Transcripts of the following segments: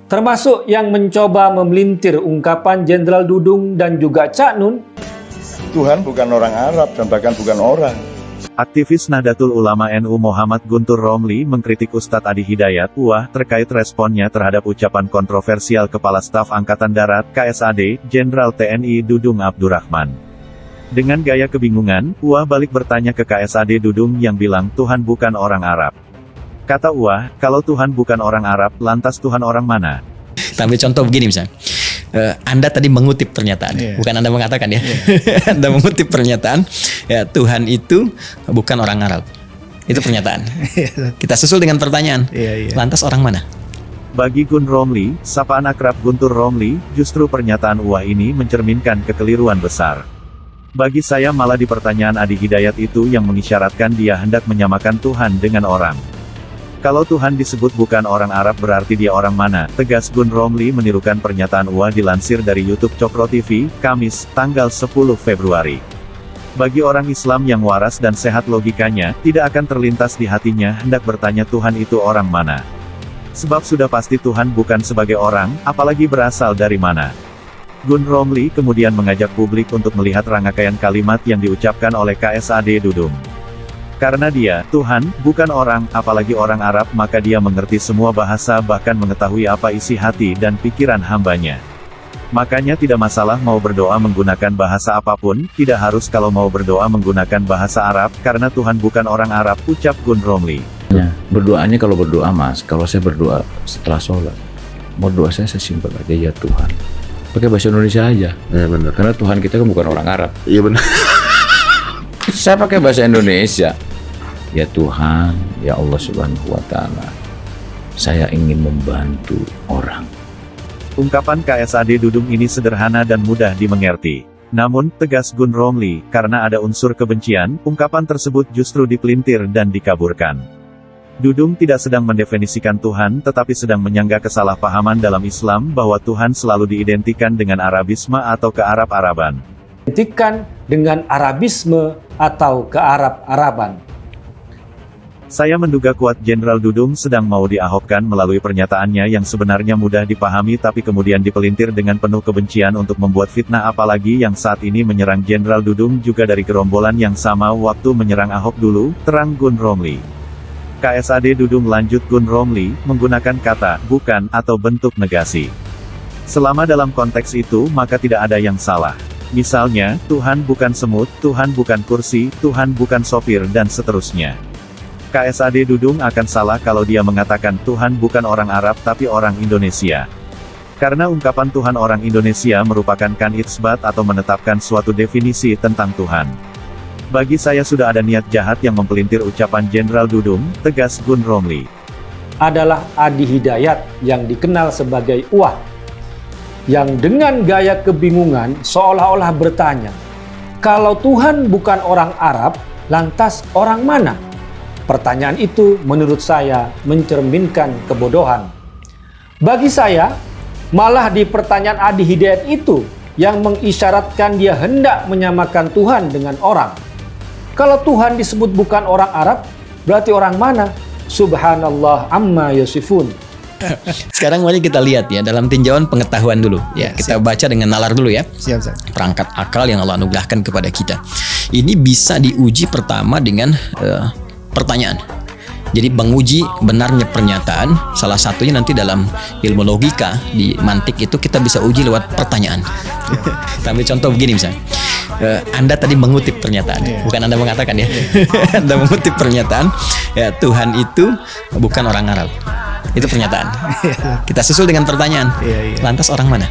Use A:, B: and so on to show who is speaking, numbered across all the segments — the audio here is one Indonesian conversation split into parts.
A: termasuk yang mencoba memelintir ungkapan Jenderal Dudung dan juga Cak Nun.
B: Tuhan bukan orang Arab dan bahkan bukan orang.
C: Aktivis Nahdlatul Ulama NU Muhammad Guntur Romli mengkritik Ustadz Adi Hidayat UAH terkait responnya terhadap ucapan kontroversial Kepala Staf Angkatan Darat KSAD, Jenderal TNI Dudung Abdurrahman. Dengan gaya kebingungan, UAH balik bertanya ke KSAD Dudung yang bilang Tuhan bukan orang Arab. Kata UAH, kalau Tuhan bukan orang Arab, lantas Tuhan orang mana?
D: Ambil contoh begini misalnya. Anda tadi mengutip pernyataan, bukan Anda mengatakan ya. Anda mengutip pernyataan, ya Tuhan itu bukan orang Arab. Itu pernyataan. Kita susul dengan pertanyaan, lantas orang mana?
C: Bagi Gun Romli, sapaan akrab Guntur Romli, justru pernyataan UAH ini mencerminkan kekeliruan besar. Bagi saya malah di pertanyaan Adi Hidayat itu yang mengisyaratkan dia hendak menyamakan Tuhan dengan orang. Kalau Tuhan disebut bukan orang Arab berarti dia orang mana, tegas Gun Romli menirukan pernyataan UAH dilansir dari YouTube Cokro TV, Kamis, tanggal 10 Februari. Bagi orang Islam yang waras dan sehat logikanya, tidak akan terlintas di hatinya hendak bertanya Tuhan itu orang mana. Sebab sudah pasti Tuhan bukan sebagai orang, apalagi berasal dari mana. Gun Romli kemudian mengajak publik untuk melihat rangkaian kalimat yang diucapkan oleh KSAD Dudung. Karena dia, Tuhan, bukan orang, apalagi orang Arab, maka dia mengerti semua bahasa bahkan mengetahui apa isi hati dan pikiran hambanya. Makanya tidak masalah mau berdoa menggunakan bahasa apapun, tidak harus kalau mau berdoa menggunakan bahasa Arab, karena Tuhan bukan orang Arab, ucap Gun Romli.
E: Ya, berdoanya kalau berdoa mas, kalau saya berdoa setelah sholat, mau doa saya simpel aja, ya Tuhan. Pakai bahasa Indonesia aja. Ya benar. Karena Tuhan kita kan bukan orang Arab. Iya benar. Saya pakai bahasa Indonesia. Ya Tuhan, ya Allah Subhanahu wa Ta'ala, saya ingin membantu orang.
C: Ungkapan KSAD Dudung ini sederhana dan mudah dimengerti. Namun, tegas Gun Romli, karena ada unsur kebencian, ungkapan tersebut justru dipelintir dan dikaburkan. Dudung tidak sedang mendefinisikan Tuhan tetapi sedang menyangga kesalahpahaman dalam Islam bahwa Tuhan selalu diidentikan dengan Arabisme atau kearab-araban.
A: Identikan dengan Arabisme atau kearab-araban.
C: Saya menduga kuat Jenderal Dudung sedang mau diahokkan melalui pernyataannya yang sebenarnya mudah dipahami tapi kemudian dipelintir dengan penuh kebencian untuk membuat fitnah apalagi yang saat ini menyerang Jenderal Dudung juga dari gerombolan yang sama waktu menyerang Ahok dulu, terang Gun Romli. KSAD Dudung lanjut Gun Romli, menggunakan kata, bukan, atau bentuk negasi. Selama dalam konteks itu maka tidak ada yang salah. Misalnya, Tuhan bukan semut, Tuhan bukan kursi, Tuhan bukan sopir dan seterusnya. KSAD Dudung akan salah kalau dia mengatakan Tuhan bukan orang Arab tapi orang Indonesia. Karena ungkapan Tuhan orang Indonesia merupakan itsbat atau menetapkan suatu definisi tentang Tuhan. Bagi saya sudah ada niat jahat yang mempelintir ucapan Jenderal Dudung, tegas Gun Romli.
A: Adalah Adi Hidayat yang dikenal sebagai UAH, yang dengan gaya kebingungan seolah-olah bertanya, kalau Tuhan bukan orang Arab, lantas orang mana? Pertanyaan itu menurut saya mencerminkan kebodohan. Bagi saya, malah di pertanyaan Adi Hidayat itu yang mengisyaratkan dia hendak menyamakan Tuhan dengan orang. Kalau Tuhan disebut bukan orang Arab, berarti orang mana? Subhanallah amma yasifun.
D: Sekarang mari kita lihat ya dalam tinjauan pengetahuan dulu. Ya, kita baca dengan nalar dulu ya.
F: Siap.
D: Perangkat akal yang Allah anugerahkan kepada kita. Ini bisa diuji pertama dengan pertanyaan. Jadi menguji benarnya pernyataan, salah satunya nanti dalam ilmu logika, di mantik itu kita bisa uji lewat pertanyaan. Kita ambil contoh begini misalnya. Anda tadi mengutip pernyataan, bukan Anda mengatakan ya. Anda mengutip pernyataan, ya Tuhan itu bukan orang Arab. Itu pernyataan. Kita susul dengan pertanyaan, lantas orang mana?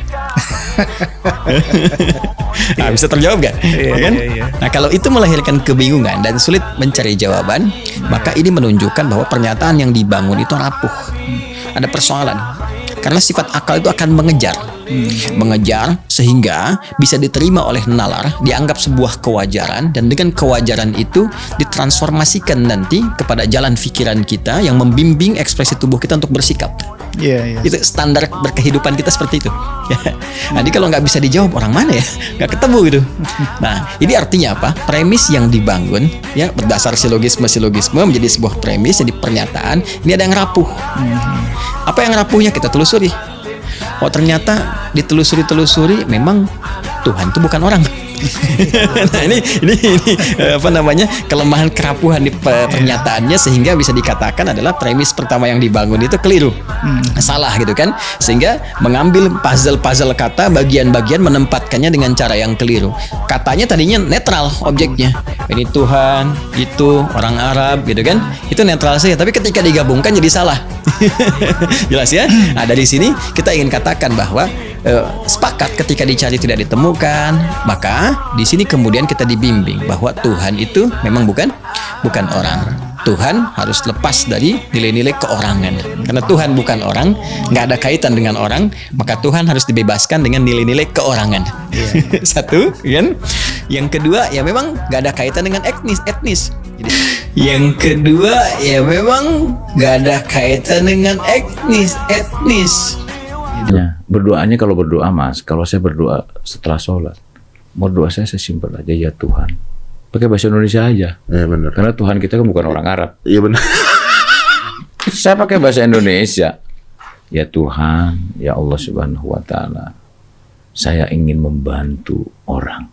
D: Nah, bisa terjawab gak? Kan? Nah, kalau itu melahirkan kebingungan dan sulit mencari jawaban, maka ini menunjukkan bahwa pernyataan yang dibangun itu rapuh. Ada persoalan. Karena sifat akal itu akan mengejar sehingga bisa diterima oleh nalar, dianggap sebuah kewajaran, dan dengan kewajaran itu ditransformasikan nanti kepada jalan pikiran kita yang membimbing ekspresi tubuh kita untuk bersikap. Itu standar berkehidupan kita seperti itu. Jadi kalau nggak bisa dijawab orang mana ya, nggak ketemu gitu. Nah, ini artinya apa? Premis yang dibangun ya berdasar silogisme menjadi sebuah premis, jadi pernyataan. Ini ada yang rapuh. Apa yang rapuhnya kita telusuri. Oh ternyata ditelusuri memang Tuhan itu bukan orang. Nah ini apa namanya, kelemahan kerapuhan di pernyataannya, sehingga bisa dikatakan adalah premis pertama yang dibangun itu keliru, salah gitu kan, sehingga mengambil puzzle kata, bagian-bagian, menempatkannya dengan cara yang keliru. Katanya tadinya netral objeknya, ini Tuhan, itu orang Arab gitu kan, itu netral saja, tapi ketika digabungkan jadi salah. Jelas ya. Nah dari sini kita ingin katakan bahwa sepakat ketika dicari tidak ditemukan, maka di sini kemudian kita dibimbing bahwa Tuhan itu memang bukan orang. Tuhan harus lepas dari nilai-nilai keorangan. Karena Tuhan bukan orang, nggak ada kaitan dengan orang, maka Tuhan harus dibebaskan dengan nilai-nilai keorangan. Satu, kan? Yang kedua, ya memang nggak ada kaitan dengan etnis. Jadi, yang kedua, ya memang nggak ada kaitan dengan etnis.
E: Ya, berdoanya kalau berdoa Mas, kalau saya berdoa setelah sholat, mau doa saya simpel aja, ya Tuhan. Pakai bahasa Indonesia aja. Iya benar. Karena Tuhan kita kan bukan orang Arab. Iya benar. Saya pakai bahasa Indonesia. Ya Tuhan, ya Allah Subhanahu wa taala. Saya ingin membantu orang.